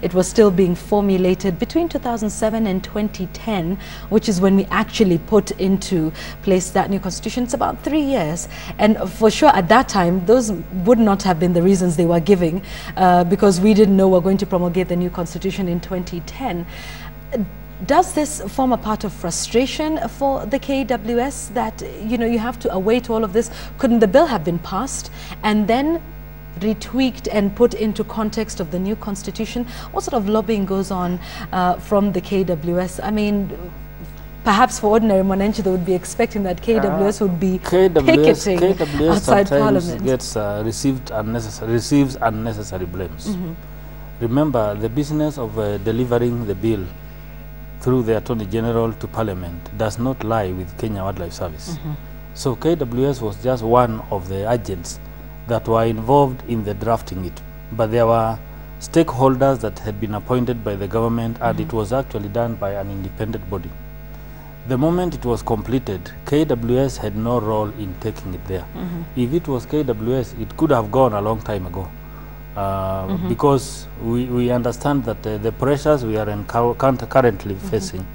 it was still being formulated between 2007 and 2010, which is when we actually put into place that new constitution. It's about 3 years. And for sure, at that time, those would not have been the reasons they were giving, because we didn't know we're going to promulgate the new constitution in 2010. Does this form a part of frustration for the KWS that, you know, you have to await all of this? Couldn't the bill have been passed and then retweaked and put into context of the new constitution? What sort of lobbying goes on from the KWS? I mean, perhaps for ordinary Mwananchi, they would be expecting that KWS would be picketing outside Parliament. Receives unnecessary blames. Remember, the business of delivering the bill through the Attorney General to Parliament does not lie with Kenya Wildlife Service. So KWS was just one of the agents that were involved in the drafting it. But there were stakeholders that had been appointed by the government, and it was actually done by an independent body. The moment it was completed, KWS had no role in taking it there. If it was KWS, it could have gone a long time ago. Because we understand that the pressures we are currently facing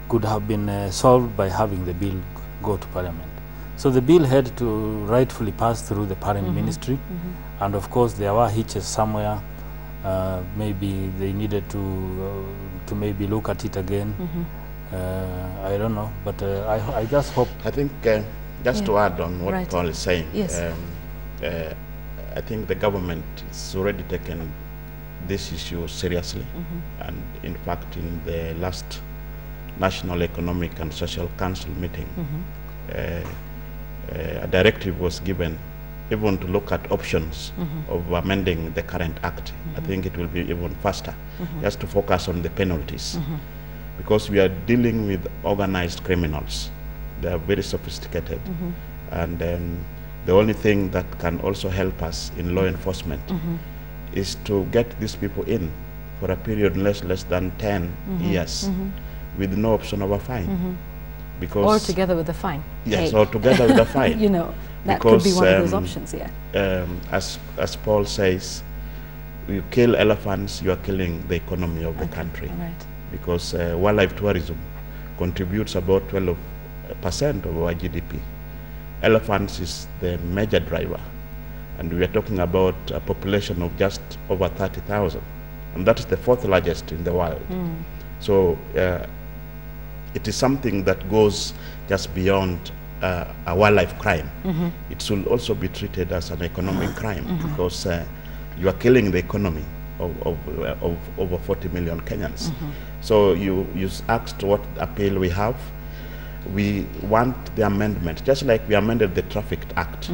could have been solved by having the bill go to Parliament. So the bill had to rightfully pass through the parent ministry, and of course there were hitches somewhere. Maybe they needed to maybe look at it again. I don't know, but I just hope. I think just to add on what Paul is saying. Yes. I think the government has already taken this issue seriously, and in fact in the last National Economic and Social Council meeting, a directive was given even to look at options of amending the current act. I think it will be even faster, just to focus on the penalties, because we are dealing with organized criminals. They are very sophisticated, and the only thing that can also help us in law enforcement is to get these people in for a period less than 10 years with no option of a fine. Because or together with a fine. Yes, or together with a fine. You know, that could be one of those options, as Paul says, you kill elephants, you are killing the economy of the country. Because wildlife tourism contributes about 12% of our GDP. Elephants is the major driver, and we are talking about a population of just over 30,000, and that is the 4th largest in the world. So it is something that goes just beyond a wildlife crime. It should also be treated as an economic crime, because you are killing the economy of over 40 million Kenyans. So you asked what appeal we have. We want the amendment, just like we amended the Traffic Act,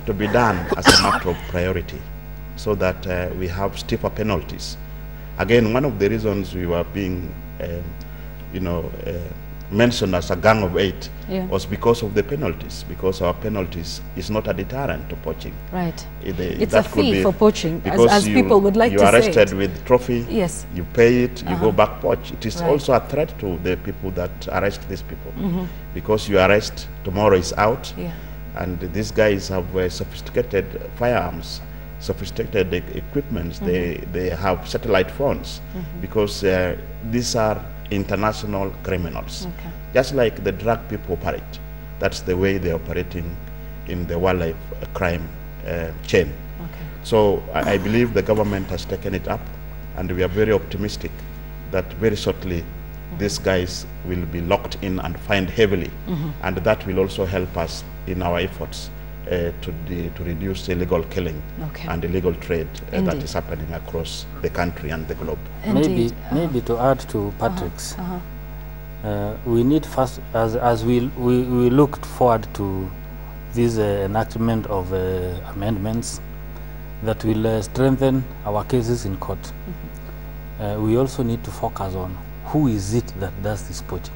to be done as a matter of priority, so that we have stiffer penalties. Again, one of the reasons we were being, mentioned as a gang of 8 was because of the penalties, because our penalties is not a deterrent to poaching. It's a fee for poaching, as people would like to say. You are arrested with trophy, you pay it, you go back poach. It is also a threat to the people that arrest these people, because you arrest, tomorrow is out, and these guys have sophisticated firearms, sophisticated equipments. They have satellite phones, because these are international criminals. Just like the drug people operate, that's the way they're operating in the wildlife crime chain. So I believe the government has taken it up, and we are very optimistic that very shortly these guys will be locked in and fined heavily, and that will also help us in our efforts to reduce illegal killing and illegal trade that is happening across the country and the globe. Maybe to add to Patrick's, we need first, as we looked forward to this enactment of amendments that will strengthen our cases in court. We also need to focus on who is it that does this poaching.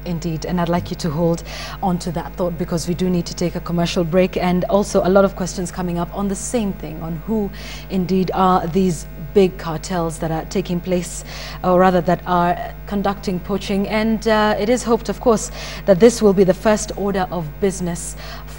Indeed, and I'd like you to hold on to that thought, because we do need to take a commercial break, and also a lot of questions coming up on the same thing, on who indeed are these big cartels that are taking place, or rather that are conducting poaching. And it is hoped, of course, that this will be the first order of business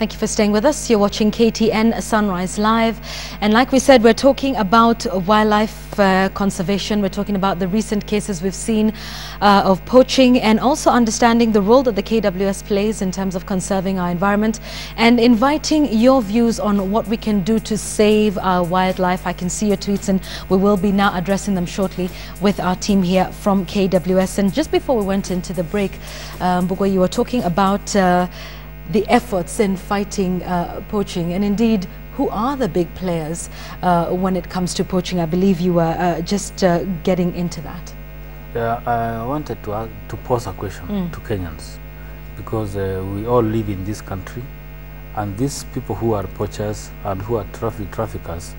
Thank you for staying with us. You're watching KTN Sunrise Live. And like we said, we're talking about wildlife conservation. We're talking about the recent cases we've seen of poaching, and also understanding the role that the KWS plays in terms of conserving our environment, and inviting your views on what we can do to save our wildlife. I can see your tweets, and we will be now addressing them shortly with our team here from KWS. And just before we went into the break, Bugwe, you were talking about the efforts in fighting poaching, and indeed, who are the big players when it comes to poaching? I believe you were just getting into that. Yeah, I wanted to pose a question to Kenyans, because we all live in this country, and these people who are poachers and who are traffickers,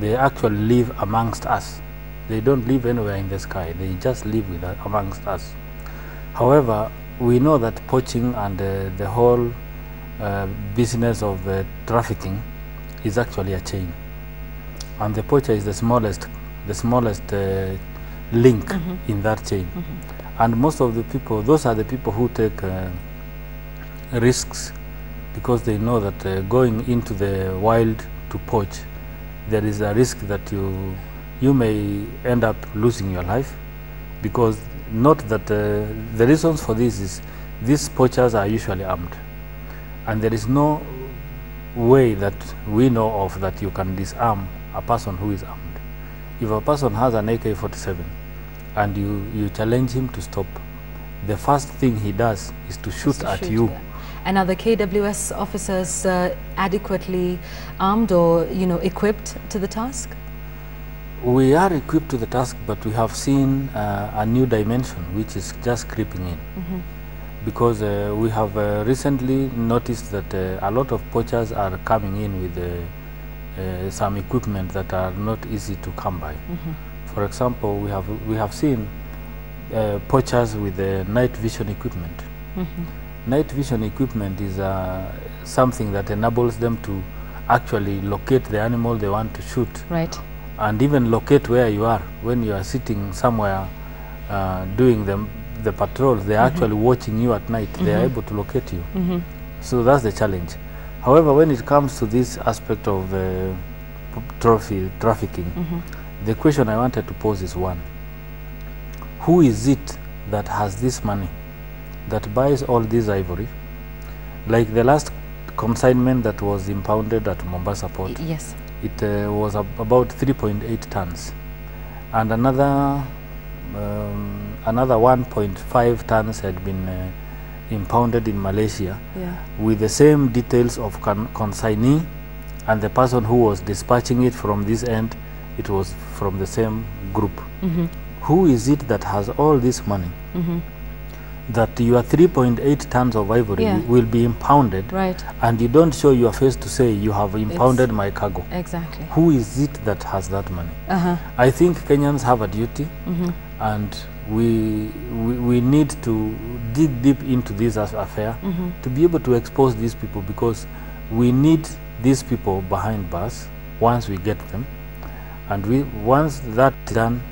they actually live amongst us. They don't live anywhere in the sky. They just live with amongst us. However, we know that poaching and the whole business of trafficking is actually a chain, and the poacher is the smallest link in that chain. And most of the people, those are the people who take risks, because they know that going into the wild to poach, there is a risk that you may end up losing your life, because not that the reasons for this is these poachers are usually armed, and there is no way that we know of that you can disarm a person who is armed. If a person has an AK-47 and you challenge him to stop, the first thing he does is to shoot at you. Yeah. And are the KWS officers adequately armed or equipped to the task? We are equipped to the task, but we have seen a new dimension which is just creeping in. Because we have recently noticed that a lot of poachers are coming in with some equipment that are not easy to come by. For example, we have seen poachers with night vision equipment. Night vision equipment is something that enables them to actually locate the animal they want to shoot. Right. And even locate where you are. When you are sitting somewhere doing the patrols, they are actually watching you at night. They are able to locate you. So that's the challenge. However, when it comes to this aspect of trafficking, the question I wanted to pose is one: who is it that has this money, that buys all this ivory? Like the last consignment that was impounded at Mombasa port. Yes. It was about 3.8 tons, and another 1.5 tons had been impounded in Malaysia, with the same details of consignee, and the person who was dispatching it from this end, it was from the same group. Who is it that has all this money, that your 3.8 tons of ivory will be impounded, and you don't show your face to say you have impounded my cargo? Exactly. Who is it that has that money? I think Kenyans have a duty, and we need to dig deep into this affair to be able to expose these people, because we need these people behind bars once we get them, and once that's done,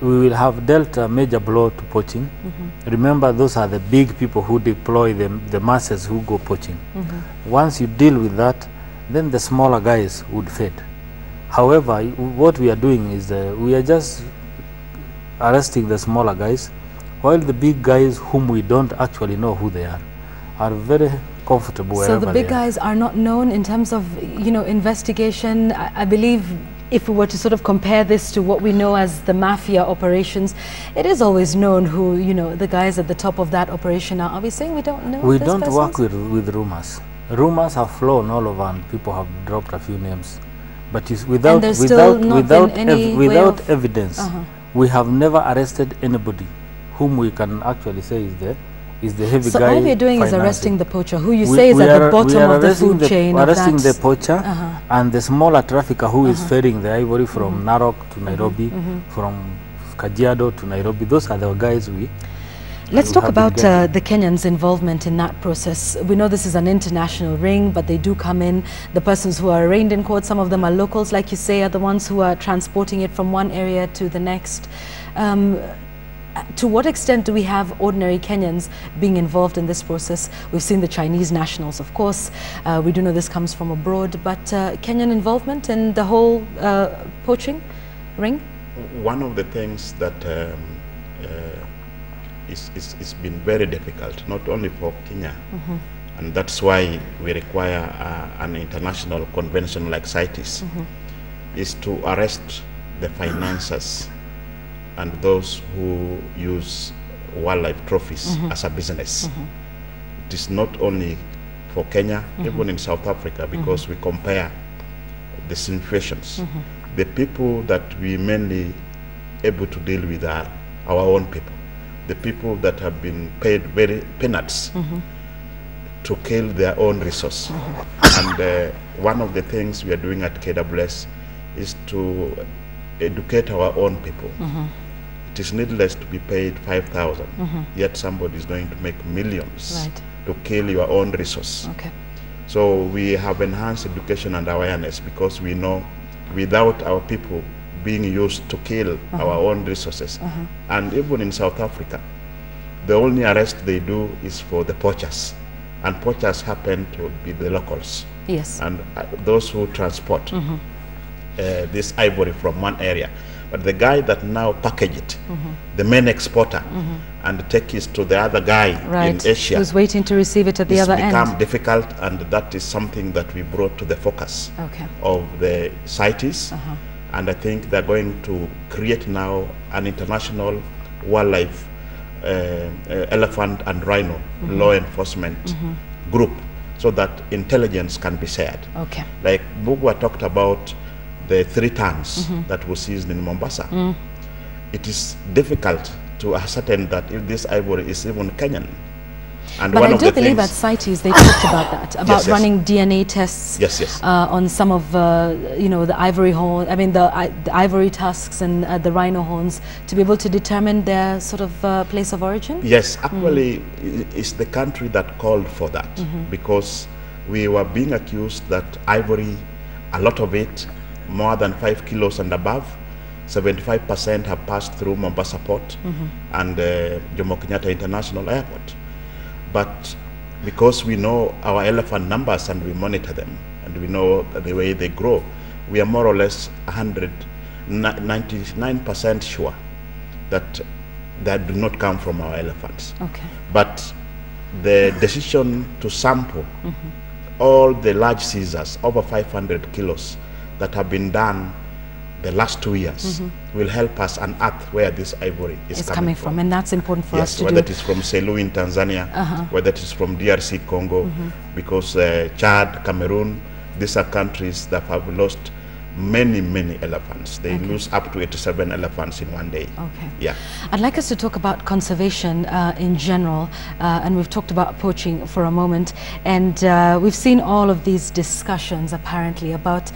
we will have dealt a major blow to poaching. Remember, those are the big people who deploy the masses who go poaching. Once you deal with that, then the smaller guys would fade. However, what we are doing is we are just arresting the smaller guys, while the big guys, whom we don't actually know who they are very comfortable wherever they are. So the big guys are not known in terms of investigation. I believe if we were to sort of compare this to what we know as the mafia operations, it is always known who the guys at the top of that operation are. Are we saying we don't know? We don't work with rumors. Rumors have flown all over, and people have dropped a few names, but without evidence, we have never arrested anybody whom we can actually say is the heavy guy. So all we're doing is arresting the poacher, who you say is at the bottom of the food chain. We are arresting the poacher and the smaller trafficker who is ferrying the ivory from Narok to Nairobi, from Kajiado to Nairobi. Those are the guys we Let's talk about the Kenyans' involvement in that process. We know this is an international ring, but they do come in. The persons who are arraigned in court, some of them are locals, like you say, are the ones who are transporting it from one area to the next. to what extent do we have ordinary Kenyans being involved in this process? We've seen the Chinese nationals, of course. We do know this comes from abroad, but Kenyan involvement in the whole poaching ring? One of the things that it's been very difficult, not only for Kenya, and that's why we require an international convention like CITES, is to arrest the financiers and those who use wildlife trophies as a business. It is not only for Kenya, even in South Africa, because we compare the situations. The people that we mainly able to deal with are our own people. The people that have been paid very peanuts to kill their own resource. And one of the things we are doing at KWS is to educate our own people. It is needless to be paid 5,000, yet somebody is going to make millions to kill your own resource. So we have enhanced education and awareness, because we know without our people being used to kill our own resources, and even in South Africa, the only arrest they do is for the poachers, and poachers happen to be the locals. Yes. And those who transport this ivory from one area. But the guy that now package it, the main exporter, and take it to the other guy in Asia, who's waiting to receive it at the other end. It's become difficult, and that is something that we brought to the focus of the CITES. And I think they're going to create now an international wildlife elephant and rhino law enforcement group, so that intelligence can be shared. Like Bugwa talked about the 3 tons that was seized in Mombasa. It is difficult to ascertain that if this ivory is even Kenyan. And but I do believe at CITES they talked about that, about running DNA tests on some of you know, the ivory horn, I mean the ivory tusks and the rhino horns, to be able to determine their sort of place of origin. Yes, actually it's the country that called for that, because we were being accused that ivory, a lot of it, more than 5 kilos and above, 75% have passed through Mombasa Port and Jomo Kenyatta International Airport. But because we know our elephant numbers and we monitor them, and we know the way they grow, we are more or less 99% sure that that do not come from our elephants. But the decision to sample all the large seizures, over 500 kilos, that have been done the last 2 years, will help us unearth where this ivory is coming from. And that's important for us to whether do. it is from Selu in Tanzania, whether it is from DRC Congo, because Chad, Cameroon, these are countries that have lost many elephants. They lose up to 87 elephants in one day. Yeah. I'd like us to talk about conservation in general, and we've talked about poaching for a moment, and we've seen all of these discussions apparently about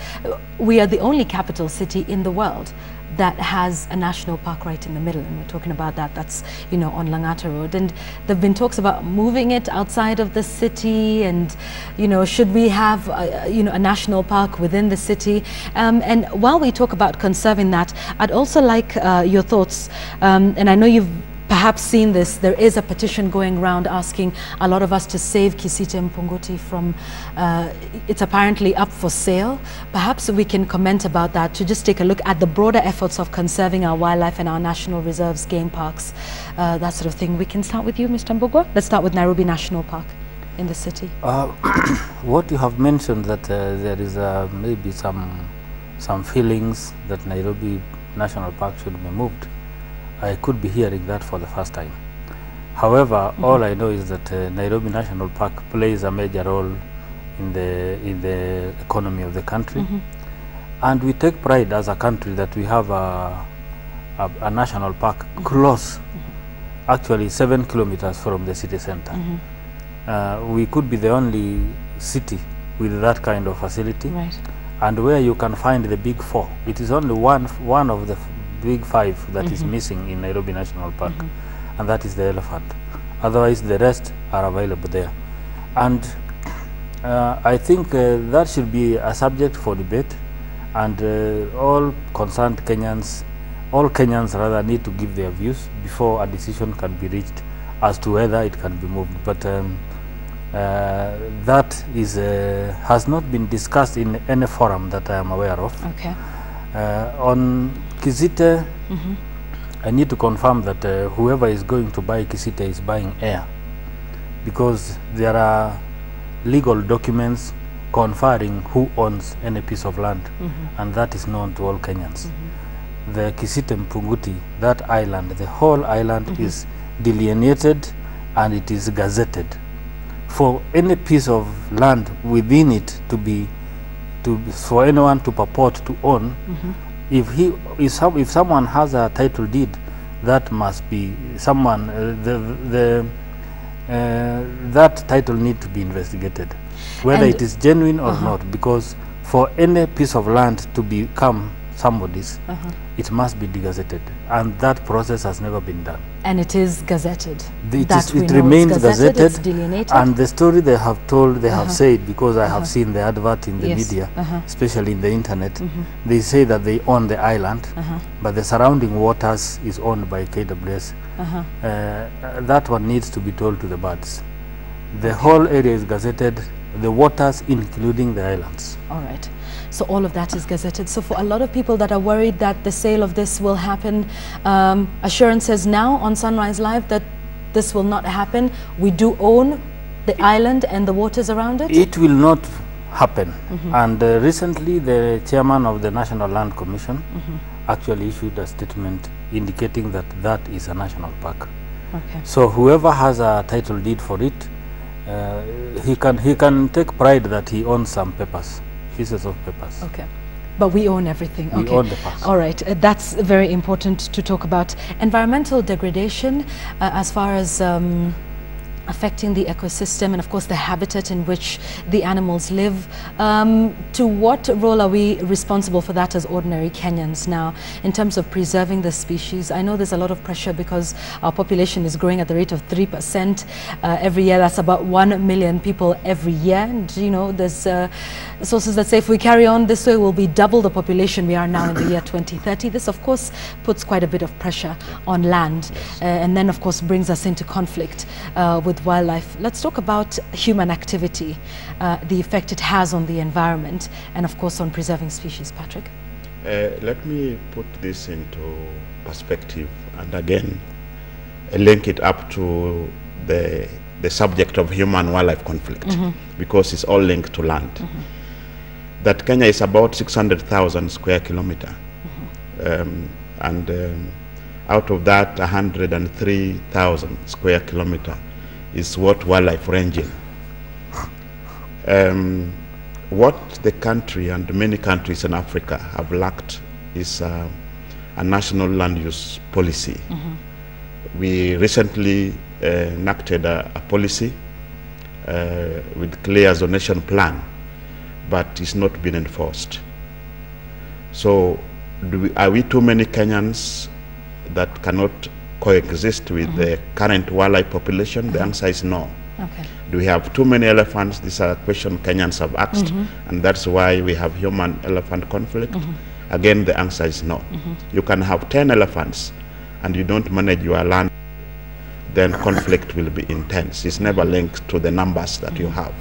we are the only capital city in the world that has a national park right in the middle, and we're talking about that's, you know, on Langata Road, and there've been talks about moving it outside of the city, and, you know, should we have you know, a national park within the city, and while we talk about conserving that, I'd also like your thoughts, and I know you've perhaps seen this. There is a petition going around asking a lot of us to save Kisite Mpungoti from, it's apparently up for sale. Perhaps we can comment about that, to just take a look at the broader efforts of conserving our wildlife and our national reserves, game parks, that sort of thing. We can start with you, Mr. Mbugwa. Let's start with Nairobi National Park in the city. What you have mentioned, that there is maybe some feelings that Nairobi National Park should be moved. I could be hearing that for the first time. However, all I know is that Nairobi National Park plays a major role in the economy of the country, and we take pride as a country that we have a national park close, actually 7 kilometers from the city center. We could be the only city with that kind of facility, and where you can find the big 4. It is only one of the big 5 that is missing in Nairobi National Park, and that is the elephant. Otherwise, the rest are available there. And I think that should be a subject for debate, and all concerned Kenyans all Kenyans rather need to give their views before a decision can be reached as to whether it can be moved. But that is has not been discussed in any forum that I am aware of. Okay. On Kisite, I need to confirm that whoever is going to buy Kisite is buying air, because there are legal documents conferring who owns any piece of land, and that is known to all Kenyans. The Kisite Mpunguti, that island, the whole island is delineated and it is gazetted. For any piece of land within it for anyone to purport to own, if someone has a title deed, that must be someone that title need to be investigated, whether it is genuine or not, because for any piece of land to become somebody's, it must be degazetted, and that process has never been done. And it is gazetted. It remains gazetted, it's delineated. And the story they have told, they have said, because I have seen the advert in the media, especially in the internet, they say that they own the island, but the surrounding waters is owned by KWS. That one needs to be told to the birds. The whole area is gazetted, the waters including the islands. All right. So all of that is gazetted. So for a lot of people that are worried that the sale of this will happen, assurances now on Sunrise Live that this will not happen. We do own the island and the waters around it? It will not happen. And recently the chairman of the National Land Commission actually issued a statement indicating that that is a national park. Okay. So whoever has a title deed for it, he can take pride that he owns some papers. Pieces of papers. Okay. But we own everything. We own the parks. All right. That's very important to talk about. Environmental degradation as far as affecting the ecosystem and of course the habitat in which the animals live. To what role are we responsible for that as ordinary Kenyans now in terms of preserving the species? I know there's a lot of pressure because our population is growing at the rate of 3% every year. That's about 1 million people every year. And you know, there's sources that say if we carry on this way, we'll be double the population we are now in the year 2030. This of course puts quite a bit of pressure on land and then of course brings us into conflict with wildlife. Let's talk about human activity, the effect it has on the environment and of course on preserving species. Patrick? Let me put this into perspective and again link it up to the subject of human-wildlife conflict because it's all linked to land. That Kenya is about 600,000 square kilometer and out of that 103,000 square kilometer is what wildlife ranging. What the country and many countries in Africa have lacked is a national land use policy. We recently enacted a policy with clear zonation plan, but it's not been enforced. So are we too many Kenyans that cannot coexist with the current wildlife population? The answer is no. Okay. Do we have too many elephants? This is a question Kenyans have asked, and that's why we have human-elephant conflict. Again, the answer is no. You can have 10 elephants and you don't manage your land, then conflict will be intense. It's never linked to the numbers that you have.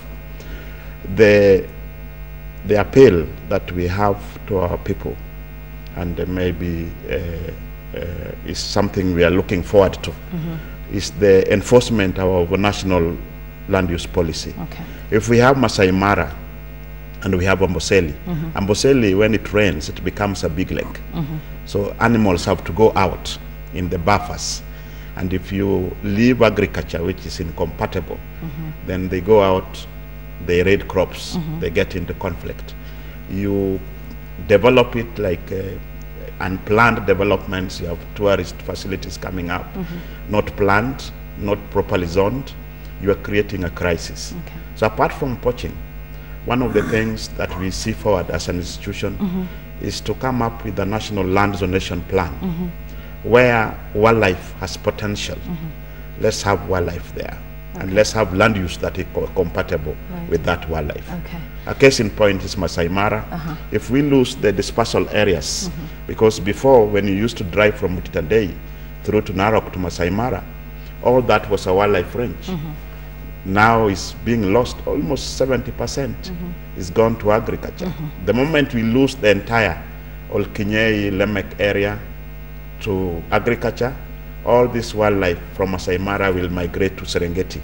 The appeal that we have to our people, and maybe is something we are looking forward to, is the enforcement of our national land use policy. Okay. If we have Masai Mara and we have Amboseli, Amboseli, when it rains, it becomes a big lake. So animals have to go out in the buffers. And if you leave agriculture, which is incompatible, then they go out, they raid crops, they get into conflict. You develop it like unplanned developments. You have tourist facilities coming up, not planned, not properly zoned. You are creating a crisis. Okay. So apart from poaching, one of the things that we see forward as an institution is to come up with a national land zonation plan where wildlife has potential. Let's have wildlife there. and let's have land use that is compatible with that wildlife. A case in point is Masai Mara. If we lose the dispersal areas, because before when you used to drive from Mutitandei through to Narok to Masai Mara, all that was a wildlife range. Now it's being lost, almost 70% is gone to agriculture. The moment we lose the entire Olkinyei, Lemek area to agriculture, all this wildlife from Masai Mara will migrate to Serengeti.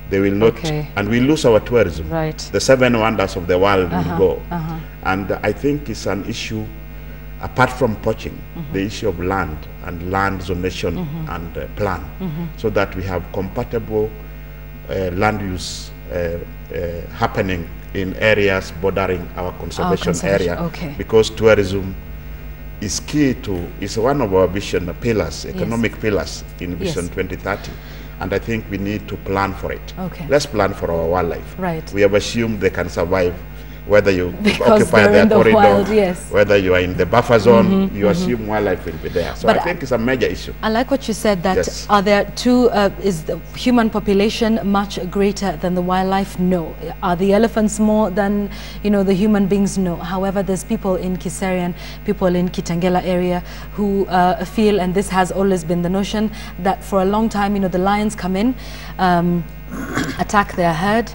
They will not, and we lose our tourism. The 7 wonders of the world will go. And I think it's an issue, apart from poaching, the issue of land and land zonation and plan, so that we have compatible land use happening in areas bordering our conservation area, because tourism is key to, is one of our vision pillars, economic pillars in Vision 2030. And I think we need to plan for it. Let's plan for our wildlife. We have assumed they can survive, whether you occupy their corridor, whether you are in the buffer zone, you assume wildlife will be there. So I think it's a major issue. I like what you said, that are there two, is the human population much greater than the wildlife? No. Are the elephants more than, you know, the human beings? No. However, there's people in Kiserian, people in Kitengela area who feel, and this has always been the notion, that for a long time, you know, the lions come in, attack their herd.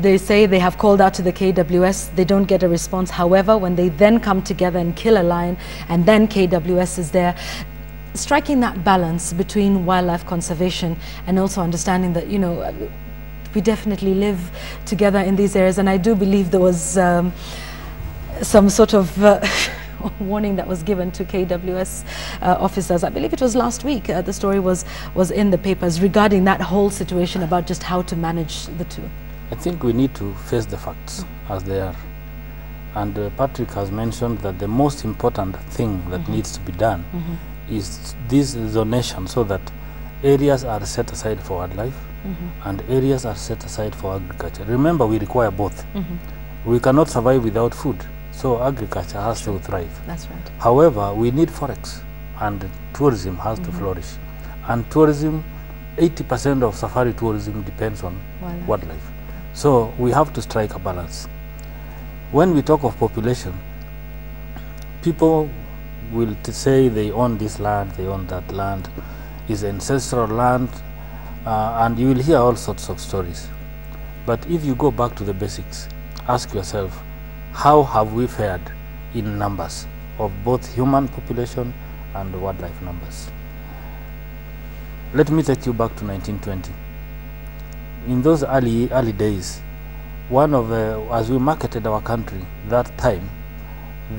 They say they have called out to the KWS, they don't get a response. However, when they then come together and kill a lion, and then KWS is there, striking that balance between wildlife conservation and also understanding that, you know, we definitely live together in these areas. And I do believe there was some sort of warning that was given to KWS officers. I believe it was last week. The story was in the papers regarding that whole situation about just how to manage the two. I think we need to face the facts as they are. And Patrick has mentioned that the most important thing that needs to be done is this zonation, so that areas are set aside for wildlife and areas are set aside for agriculture. Remember, we require both. We cannot survive without food. So agriculture has to thrive. That's right. However, we need forex, and tourism has to flourish. And tourism, 80% of safari tourism depends on wildlife. So we have to strike a balance. When we talk of population, people will say they own this land, they own that land, is ancestral land, and you will hear all sorts of stories. But if you go back to the basics, ask yourself, how have we fared in numbers of both human population and wildlife numbers? Let me take you back to 1920. In those early days, one of as we marketed our country that time,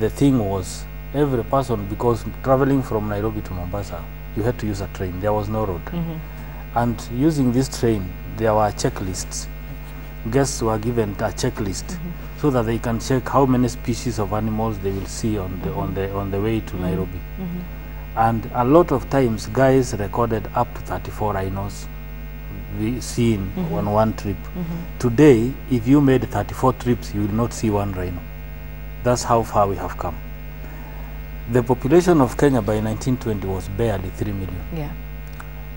the thing was every person, because traveling from Nairobi to Mombasa, you had to use a train. There was no road. And using this train, there were checklists. Guests were given a checklist so that they can check how many species of animals they will see on the way to Nairobi. And a lot of times guys recorded up to 34 rhinos seen on one trip. Today, if you made 34 trips, you will not see one rhino. That's how far we have come. The population of Kenya by 1920 was barely 3 million.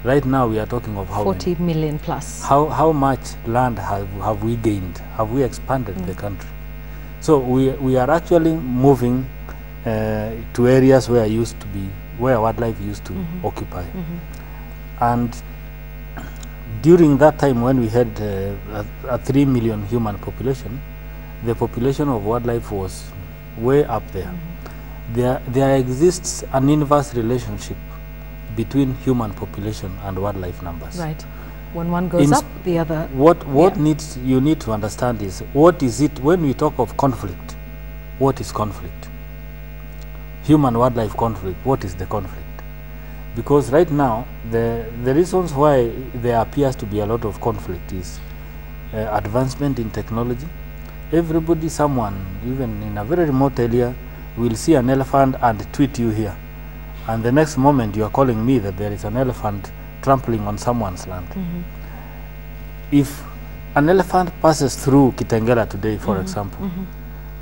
Right now we are talking of how 40 million plus. How much land have we gained? Have we expanded the country? So we are actually moving to areas where used to be, where wildlife used to occupy. And during that time when we had a 3 million human population, the population of wildlife was way up there. There exists an inverse relationship between human population and wildlife numbers. Right. When one goes up, the other. What you need to understand is, what is it when we talk of conflict? What is conflict? Human wildlife conflict. What is the conflict? Because right now the reasons why there appears to be a lot of conflict is advancement in technology. Everybody, someone even in a very remote area, will see an elephant and tweet you here. And the next moment you are calling me that there is an elephant trampling on someone's land. If an elephant passes through Kitengela today, for example,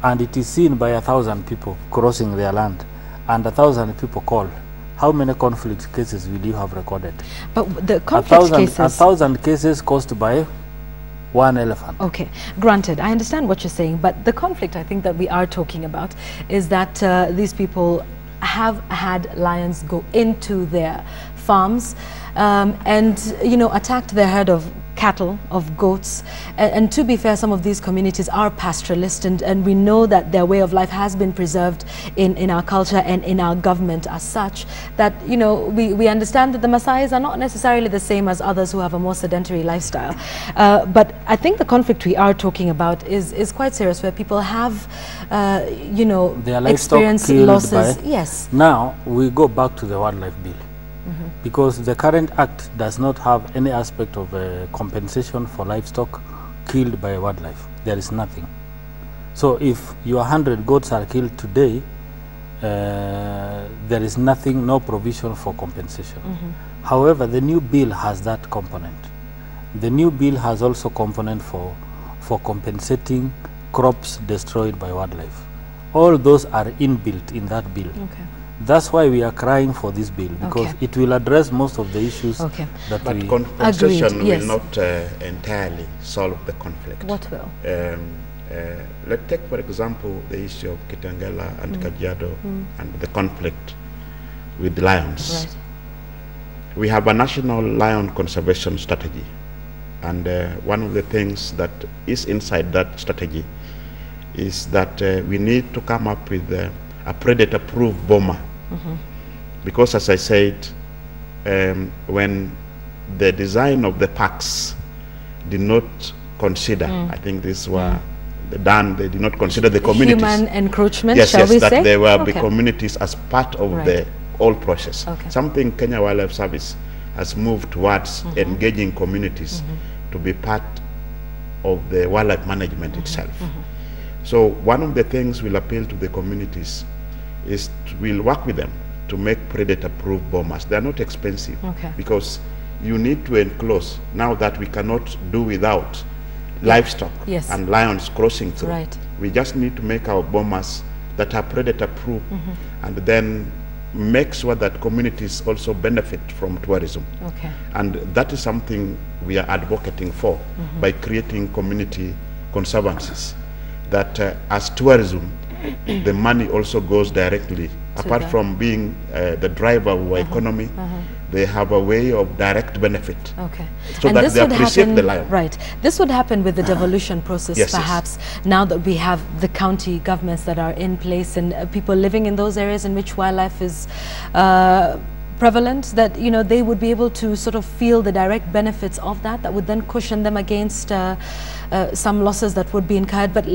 and it is seen by 1,000 people crossing their land, and 1,000 people call, how many conflict cases will you have recorded? But the conflict cases... 1,000 cases caused by one elephant. Okay, granted, I understand what you're saying, but the conflict I think that we are talking about is that these people have had lions go into their farms and, you know, attacked their herd of cattle, of goats, and to be fair, some of these communities are pastoralist, and we know that their way of life has been preserved in our culture and in our government as such, that, you know, we understand that the Maasais are not necessarily the same as others who have a more sedentary lifestyle. But I think the conflict we are talking about is quite serious, where people have, you know, experienced losses. Yes. Now, we go back to the wildlife bill. Because the current act does not have any aspect of compensation for livestock killed by wildlife. There is nothing. So if your 100 goats are killed today, there is nothing, no provision for compensation. However, the new bill has that component. The new bill has also component for compensating crops destroyed by wildlife. All those are inbuilt in that bill. Okay. That's why we are crying for this bill, because it will address most of the issues that but we... compensation will not entirely solve the conflict. What will? Let's take, for example, the issue of Kitengela and Kajiado and the conflict with the lions. Right. We have a national lion conservation strategy, and one of the things that is inside that strategy is that we need to come up with a predator-proof boma. Because, as I said, when the design of the parks did not consider, I think these were done, they did not consider the communities. Human encroachment, yes, shall we that say? there were the communities as part of the whole process. Okay. Something Kenya Wildlife Service has moved towards engaging communities to be part of the wildlife management itself. So one of the things we'll appeal to the communities is we'll work with them to make predator-proof bomas. They're not expensive because you need to enclose. Now that we cannot do without livestock and lions crossing through, we just need to make our bomas that are predator-proof and then make sure that communities also benefit from tourism. And that is something we are advocating for by creating community conservancies, that as tourism, the money also goes directly, apart from being the driver of our economy, they have a way of direct benefit. So and that they appreciate the lion. Right. This would happen with the devolution process, perhaps, now that we have the county governments that are in place and people living in those areas in which wildlife is prevalent, that, you know, they would be able to sort of feel the direct benefits of that, that would then cushion them against some losses that would be incurred. But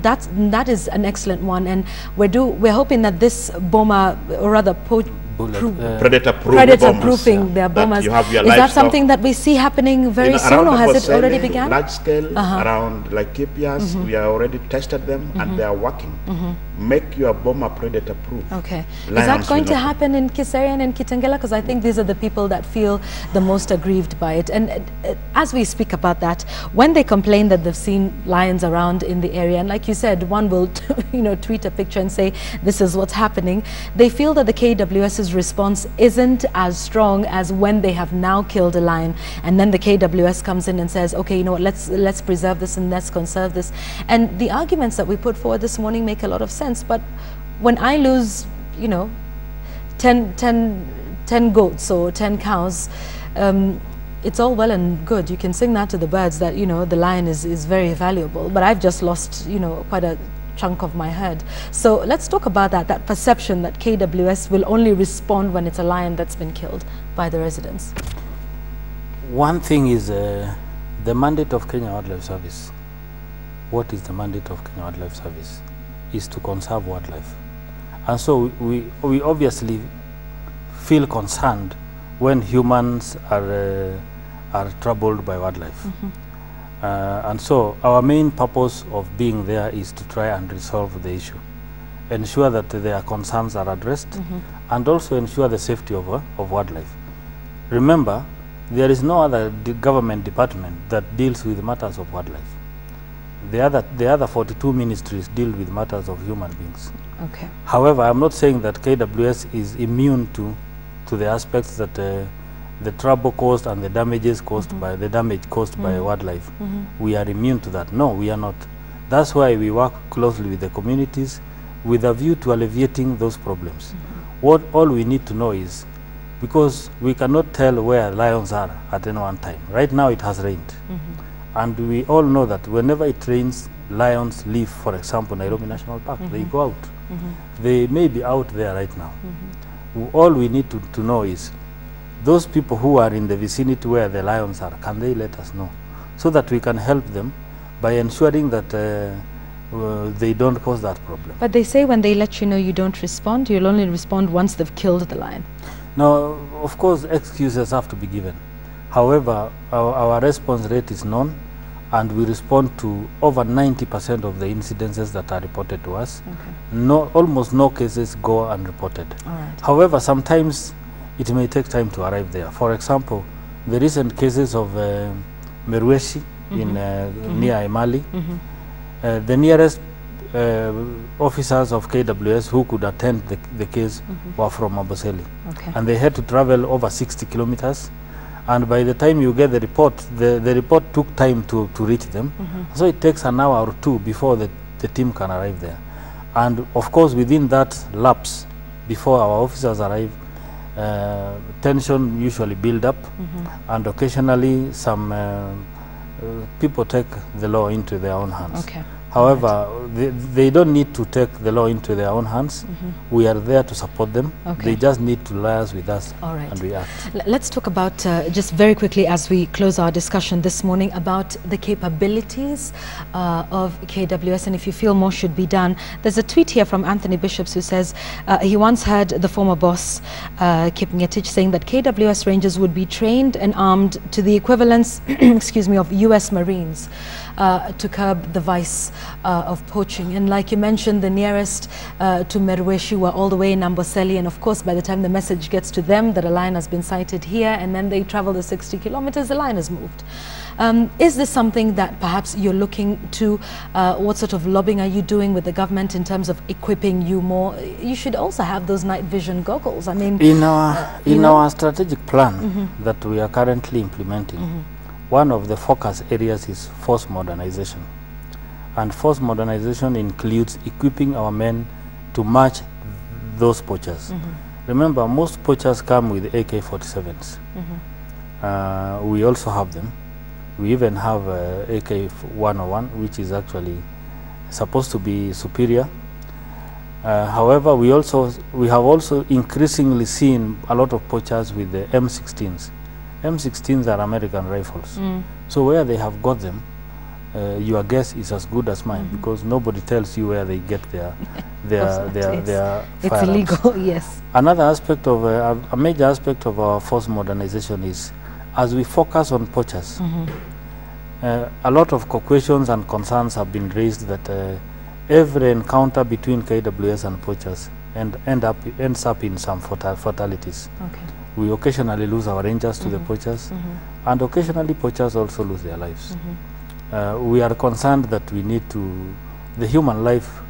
that is an excellent one, and we're hoping that this boma, or rather predator-proofing their bomas, is that something that we see happening very soon, or has it already begun? Large scale, around like Kipias, we are already tested them and they are working. Make your boma predator-proof. Is that going to happen in Kiserian and Kitengela? Because I think these are the people that feel the most aggrieved by it. And as we speak about that, when they complain that they've seen lions around in the area, and like you said, one will tweet a picture and say, this is what's happening, they feel that the KWS's response isn't as strong as when they have now killed a lion, and then the KWS comes in and says, okay, you know what, let's preserve this and let's conserve this. And the arguments that we put forward this morning make a lot of sense, but when I lose, 10 goats or 10 cows, it's all well and good. You can sing that to the birds that, the lion is very valuable, but I've just lost, quite a chunk of my herd. So let's talk about that perception that KWS will only respond when it's a lion that's been killed by the residents. One thing is the mandate of Kenya Wildlife Service. What is the mandate of Kenya Wildlife Service? Is to conserve wildlife. And so we obviously feel concerned when humans are troubled by wildlife. And so our main purpose of being there is to try and resolve the issue, ensure that their concerns are addressed, and also ensure the safety of wildlife. Remember, there is no other government department that deals with matters of wildlife. The other 42 ministries deal with matters of human beings. However, I'm not saying that KWS is immune to to the aspects that the trouble caused and the damages caused by the damage caused by wildlife, we are immune to that. No, we are not. That's why we work closely with the communities with a view to alleviating those problems. What all we need to know is, because we cannot tell where lions are at any one time. Right now it has rained. And we all know that whenever it rains, lions leave, for example, Nairobi National Park. They go out. They may be out there right now. All we need to know is, those people who are in the vicinity where the lions are, can they let us know? So that we can help them by ensuring that they don't cause that problem. But they say when they let you know you don't respond, you'll only respond once they've killed the lion. Now, of course, excuses have to be given. However, our response rate is known, and we respond to over 90% of the incidences that are reported to us. Almost no cases go unreported. However, sometimes it may take time to arrive there. For example, the recent cases of Merweshi in near Emali, the nearest officers of KWS who could attend the case were from Amboseli. And they had to travel over 60 kilometers. And by the time you get the report, the report took time to reach them. So it takes an hour or two before the team can arrive there. And of course, within that lapse, before our officers arrive, tension usually build up, and occasionally some people take the law into their own hands. However, they don't need to take the law into their own hands. We are there to support them. They just need to liaise with us, and we act. Let's talk about, just very quickly as we close our discussion this morning, about the capabilities of KWS, and if you feel more should be done. There's a tweet here from Anthony Bishops who says he once heard the former boss, Kip Ngetich, saying that KWS Rangers would be trained and armed to the equivalence excuse me, of US Marines to curb the vice of poaching. And like you mentioned, the nearest to Merweshi were all the way in Amboseli, and of course by the time the message gets to them that a lion has been sighted here, and then they travel the 60 kilometers, the lion has moved. Is this something that perhaps you're looking to, what sort of lobbying are you doing with the government in terms of equipping you more? You should also have those night vision goggles. I mean, in our strategic plan that we are currently implementing, one of the focus areas is force modernization. And force modernization includes equipping our men to match those poachers. Remember, most poachers come with AK-47s. We also have them. We even have AK-101, which is actually supposed to be superior. However, we have also increasingly seen a lot of poachers with the M16s. M16s are American rifles. So where they have got them, your guess is as good as mine, because nobody tells you where they get their firearms. It's illegal, yes. Another aspect of a major aspect of our force modernization is, as we focus on poachers, a lot of questions and concerns have been raised that every encounter between KWS and poachers ends up in some fatalities. We occasionally lose our rangers to the poachers, and occasionally poachers also lose their lives. We are concerned that the human life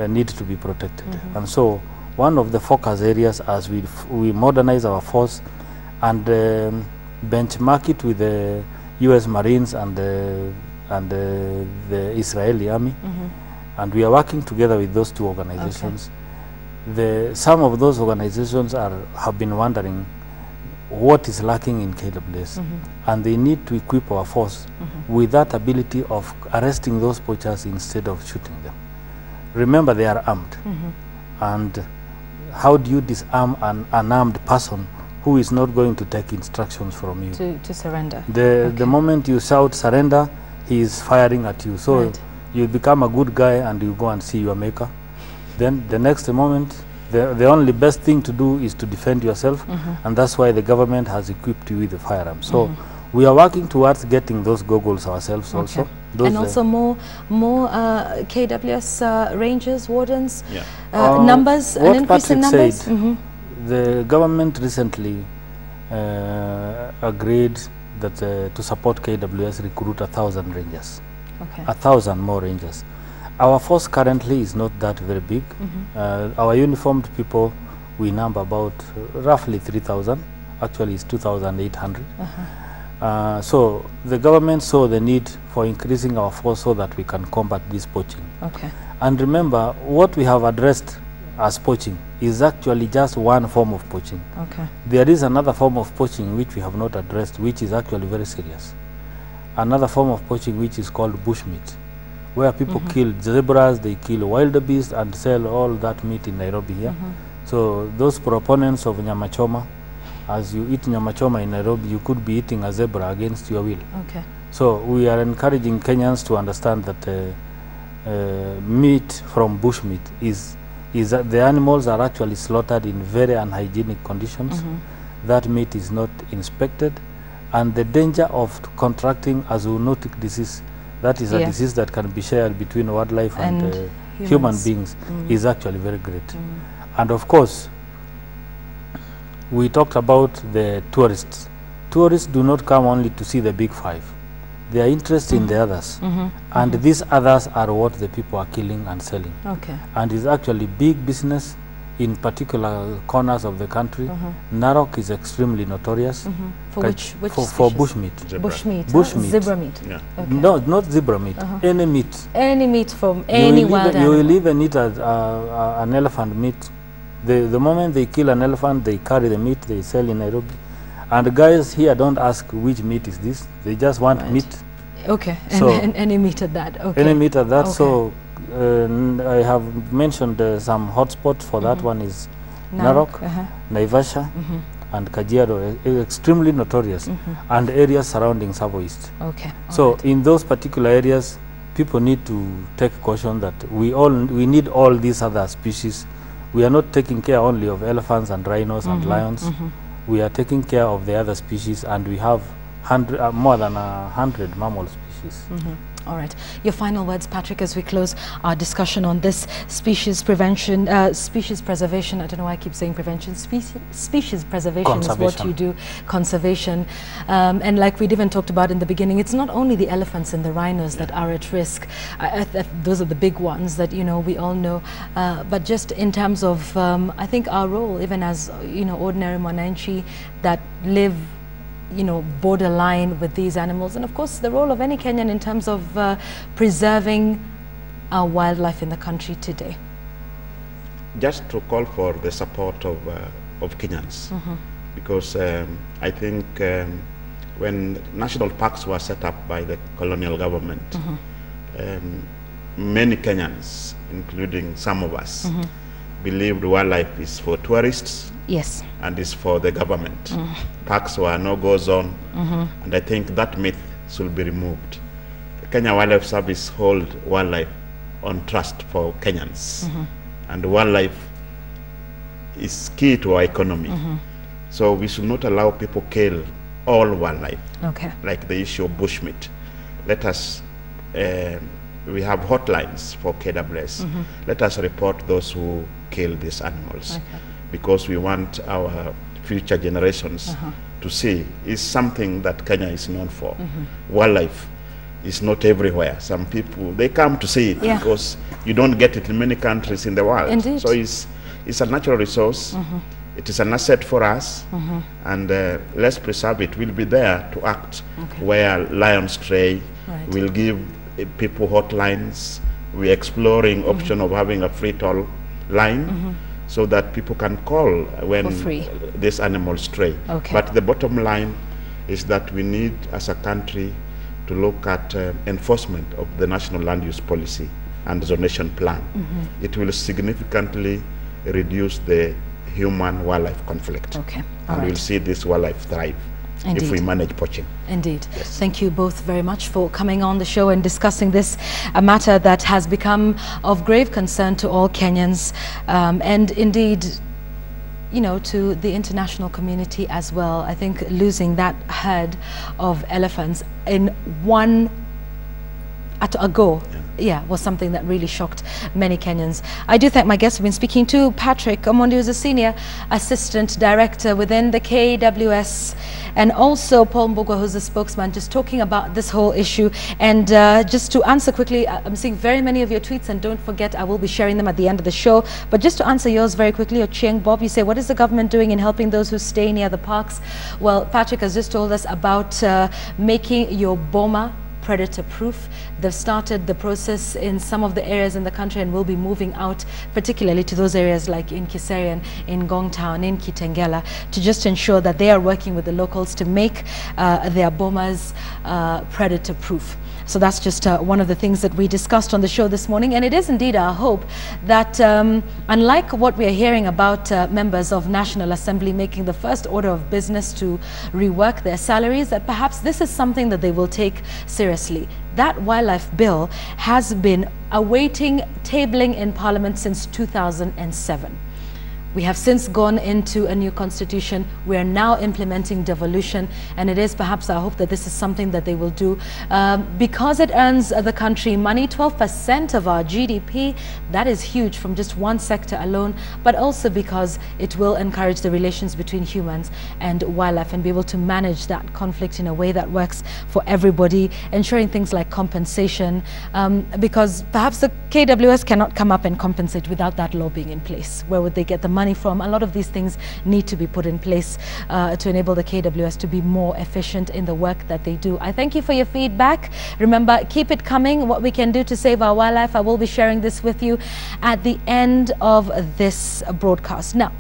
needs to be protected. And so one of the focus areas as we modernize our force and benchmark it with the US Marines and the Israeli army, and we are working together with those two organizations. Some of those organizations have been wondering what is lacking in KWS, and they need to equip our force with that ability of arresting those poachers instead of shooting them. Remember, they are armed, and how do you disarm an unarmed person who is not going to take instructions from you? To surrender. The moment you shout surrender, he is firing at you. So you become a good guy and you go and see your maker. Then the next moment, the only best thing to do is to defend yourself, and that's why the government has equipped you with the firearms. So we are working towards getting those goggles ourselves also. And also more KWS rangers, wardens, numbers, an increase in numbers? Said, the government recently agreed that to support KWS recruit 1,000 rangers, 1,000 more rangers. Our force currently is not that very big. Our uniformed people, we number about roughly 3,000. Actually, it's 2,800. So the government saw the need for increasing our force so that we can combat this poaching. Okay. And remember, what we have addressed as poaching is actually just one form of poaching. Okay. There is another form of poaching which we have not addressed, which is actually very serious. Another form of poaching which is called bushmeat, where people kill zebras, they kill wildebeest and sell all that meat in Nairobi here. So those proponents of nyama choma, as you eat nyama choma in Nairobi, you could be eating a zebra against your will. Okay. So we are encouraging Kenyans to understand that meat from bushmeat is that the animals are actually slaughtered in very unhygienic conditions. That meat is not inspected, and the danger of contracting a zoonotic disease, that is a disease that can be shared between wildlife and human beings, is actually very great. And of course, we talked about the tourists. Tourists do not come only to see the big five. They are interested in the others. And these others are what the people are killing and selling. Okay. And it's actually big business in particular corners of the country. Narok is extremely notorious. For which for bushmeat. Bushmeat. Bushmeat. Zebra meat. Yeah. Okay. No, not zebra meat. Any meat. Any meat from any wild You will animal. even eat an elephant meat. The moment they kill an elephant, they carry the meat, they sell in Nairobi. And the guys here don't ask which meat is this. They just want meat. Okay. So and any meat at that. Okay. Any meat at that. Okay. So I have mentioned some hotspots for that one is Narok, Naivasha, and Kajiado, extremely notorious, and areas surrounding Savo East. Okay. So in those particular areas, people need to take caution that we need all these other species. We are not taking care only of elephants and rhinos and lions. We are taking care of the other species, and we have more than 100 mammal species. All right. Your final words, Patrick, as we close our discussion on this species prevention, species preservation. I don't know why I keep saying prevention. Species preservation is what you do. Conservation. And like we'd even talked about in the beginning, it's not only the elephants and the rhinos that are at risk. Those are the big ones that, you know, we all know. But just in terms of, I think our role, even as, you know, ordinary Mwananchi that live, you know, borderline with these animals, and of course the role of any Kenyan in terms of preserving our wildlife in the country today. Just to call for the support of Kenyans, because I think when national parks were set up by the colonial government, many Kenyans, including some of us, believed wildlife is for tourists. Yes. And is for the government. Parks were no-go zone, and I think that myth should be removed. The Kenya Wildlife Service hold wildlife on trust for Kenyans, and wildlife is key to our economy. So we should not allow people kill all wildlife, like the issue of bushmeat. Let us, we have hotlines for KWS. Let us report those who kill these animals. Because we want our future generations to see is something that Kenya is known for. Wildlife is not everywhere. Some people, they come to see it because you don't get it in many countries in the world. Indeed. So it's a natural resource. It is an asset for us, and let's preserve it. We'll be there to act where lions stray. We'll give people hotlines. We're exploring option of having a free toll line. So that people can call when this animals stray. But the bottom line is that we need, as a country, to look at enforcement of the National Land Use Policy and Zonation Plan. It will significantly reduce the human-wildlife conflict. And we'll see this wildlife thrive. If we manage poaching. Indeed. Yes. Thank you both very much for coming on the show and discussing this, a matter that has become of grave concern to all Kenyans, and indeed, you know, to the international community as well. I think losing that herd of elephants in one at a go, was something that really shocked many Kenyans. I do thank my guests. We've been speaking to Patrick Omondi, who's a Senior Assistant Director within the KWS and also Paul Mbogwa, who's the spokesman, just talking about this whole issue. And just to answer quickly, I'm seeing very many of your tweets, and don't forget, I will be sharing them at the end of the show. But just to answer yours very quickly, Ochieng Bob, you say, what is the government doing in helping those who stay near the parks? Well, Patrick has just told us about making your boma predator-proof. They've started the process in some of the areas in the country and will be moving out, particularly to those areas like in Kiserian, in Gong Town, in Kitengela, to just ensure that they are working with the locals to make their bomas predator-proof. So that's just one of the things that we discussed on the show this morning. And it is indeed our hope that unlike what we are hearing about members of National Assembly making the first order of business to rework their salaries, that perhaps this is something that they will take seriously. That wildlife bill has been awaiting tabling in Parliament since 2007. We have since gone into a new constitution. We are now implementing devolution, and it is perhaps our hope that this is something that they will do because it earns the country money, 12% of our GDP. That is huge from just one sector alone, but also because it will encourage the relations between humans and wildlife and be able to manage that conflict in a way that works for everybody, ensuring things like compensation, because perhaps the KWS cannot come up and compensate without that law being in place. Where would they get the money from? A lot of these things need to be put in place to enable the KWS to be more efficient in the work that they do. I thank you for your feedback. Remember, keep it coming. What we can do to save our wildlife, I will be sharing this with you at the end of this broadcast. Now,